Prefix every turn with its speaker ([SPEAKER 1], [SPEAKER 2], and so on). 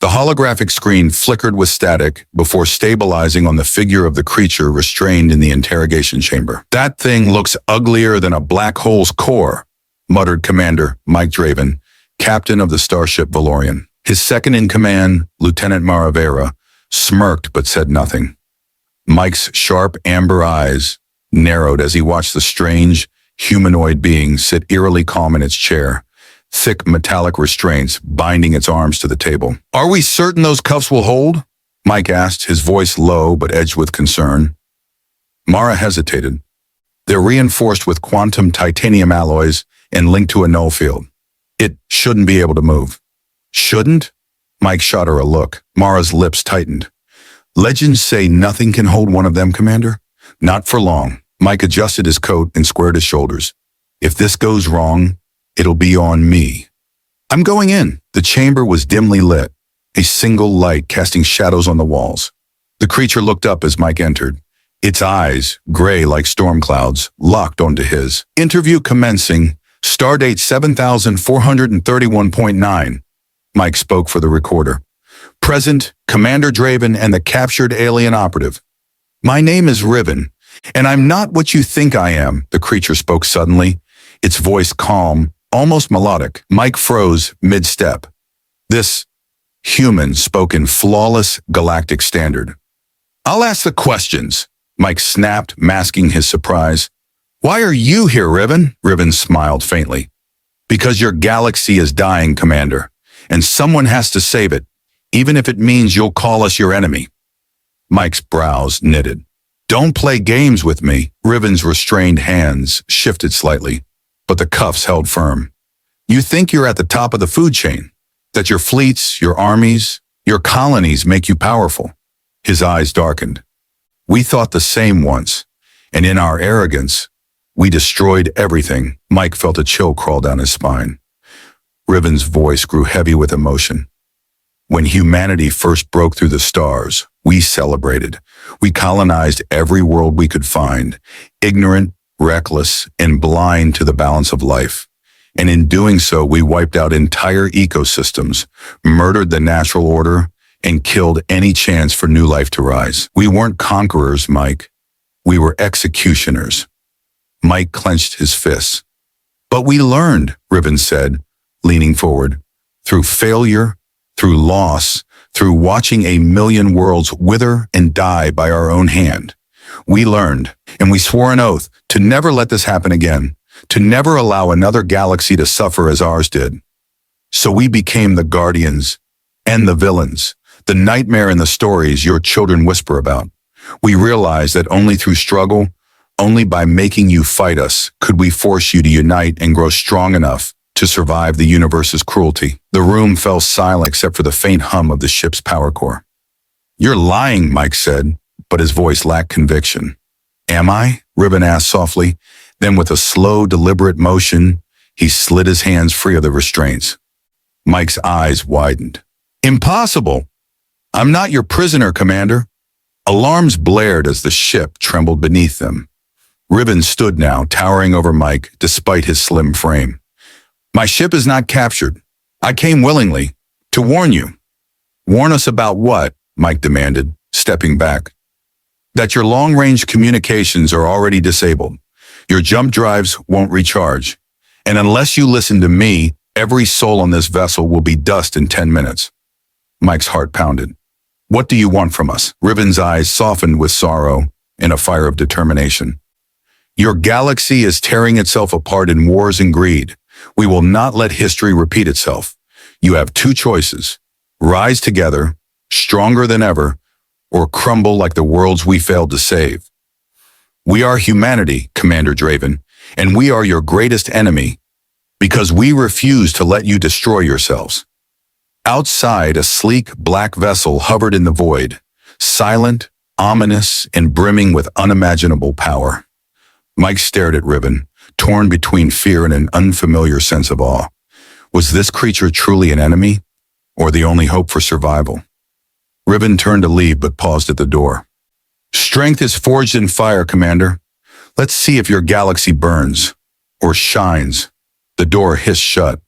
[SPEAKER 1] The holographic screen flickered with static before stabilizing on the figure of the creature restrained in the interrogation chamber. "That thing looks uglier than a black hole's core," muttered Commander Mike Draven, captain of the starship Valorian. His second-in-command, Lieutenant Maravera, smirked but said nothing. Mike's sharp amber eyes narrowed as he watched the strange, humanoid being sit eerily calm in its chair, thick metallic restraints binding its arms to the table. "Are we certain those cuffs will hold?" Mike asked, his voice low but edged with concern. Mara hesitated. "They're reinforced with quantum titanium alloys and linked to a null field. It shouldn't be able to move." "Shouldn't?" Mike shot her a look. Mara's lips tightened. "Legends say nothing can hold one of them, Commander." "Not for long." Mike adjusted his coat and squared his shoulders. "If this goes wrong, it'll be on me." "I'm going in." The chamber was dimly lit, a single light casting shadows on the walls. The creature looked up as Mike entered. Its eyes, gray like storm clouds, locked onto his. "Interview commencing. Stardate 7431.9. Mike spoke for the recorder. "Present, Commander Draven and the captured alien operative." "My name is Riven, and I'm not what you think I am," the creature spoke suddenly, its voice calm, almost melodic. Mike froze mid-step. This human spoke in flawless galactic standard. "I'll ask the questions," Mike snapped, masking his surprise. "Why are you here, Riven?" Riven smiled faintly. "Because your galaxy is dying, Commander, and someone has to save it, even if it means you'll call us your enemy." Mike's brows knitted. "Don't play games with me." Riven's restrained hands shifted slightly, but the cuffs held firm. "You think you're at the top of the food chain, that your fleets, your armies, your colonies make you powerful." His eyes darkened. "We thought the same once, and in our arrogance, we destroyed everything." Mike felt a chill crawl down his spine. Riven's voice grew heavy with emotion. "When humanity first broke through the stars, we celebrated. We colonized every world we could find, ignorant, reckless, and blind to the balance of life. And in doing so, we wiped out entire ecosystems, murdered the natural order, and killed any chance for new life to rise. We weren't conquerors, Mike. We were executioners." Mike clenched his fists. "But we learned," Riven said, leaning forward, "through failure, through loss, through watching a million worlds wither and die by our own hand. We learned, and we swore an oath to never let this happen again, to never allow another galaxy to suffer as ours did. So we became the guardians and the villains, the nightmare in the stories your children whisper about. We realized that only through struggle, only by making you fight us, could we force you to unite and grow strong enough to survive the universe's cruelty." The room fell silent except for the faint hum of the ship's power core. "You're lying," Mike said, but his voice lacked conviction. "Am I?" Riven asked softly. Then with a slow, deliberate motion, he slid his hands free of the restraints. Mike's eyes widened. "Impossible! I'm not your prisoner, Commander." Alarms blared as the ship trembled beneath them. Riven stood now, towering over Mike, despite his slim frame. "My ship is not captured. I came willingly, to warn you." "Warn us about what?" Mike demanded, stepping back. "That your long-range communications are already disabled. Your jump drives won't recharge. And unless you listen to me, every soul on this vessel will be dust in 10 minutes. Mike's heart pounded. "What do you want from us?" Riven's eyes softened with sorrow and a fire of determination. "Your galaxy is tearing itself apart in wars and greed. We will not let history repeat itself. You have two choices: rise together, stronger than ever, or crumble like the worlds we failed to save. We are humanity, Commander Draven, and we are your greatest enemy because we refuse to let you destroy yourselves." Outside, a sleek black vessel hovered in the void, silent, ominous, and brimming with unimaginable power. Mike stared at Riven, torn between fear and an unfamiliar sense of awe. Was this creature truly an enemy, or the only hope for survival? Riven turned to leave but paused at the door. "Strength is forged in fire, Commander. Let's see if your galaxy burns, or shines." The door hissed shut,